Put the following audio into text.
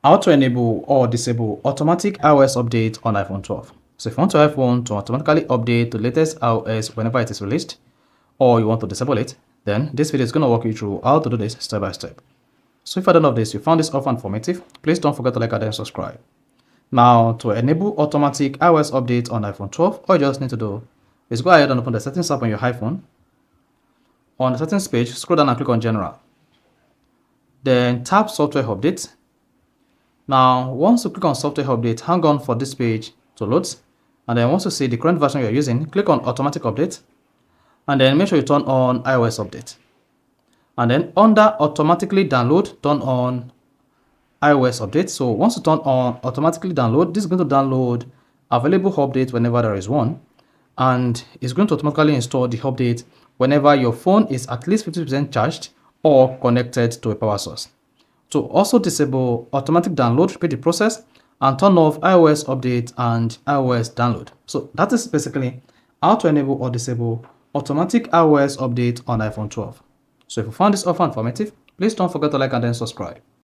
How to enable or disable automatic iOS update on iPhone 12. So if you want your iPhone to automatically update to the latest iOS whenever it is released, or you want to disable it, then this video is going to walk you through how to do this step by step. So if I don't know this, you found this often informative, please don't forget to like and then subscribe. Now, to enable automatic iOS update on iPhone 12, all you just need to do is go ahead and open the settings app on your iPhone. On the settings page, scroll down and click on General. Then tap Software Update. Now, once you click on Software Update, hang on for this page to load. And then once you see the current version you're using, click on Automatic Update. And then make sure you turn on iOS Update. And then under Automatically Download, turn on iOS Update. So once you turn on Automatically Download, this is going to download available updates whenever there is one. And it's going to automatically install the update whenever your phone is at least 50% charged or connected to a power source. To also disable automatic download, repeat the process and turn off iOS update and iOS download. So that is basically how to enable or disable automatic iOS update on iPhone 12. So if you found this offer informative, please don't forget to like and then subscribe.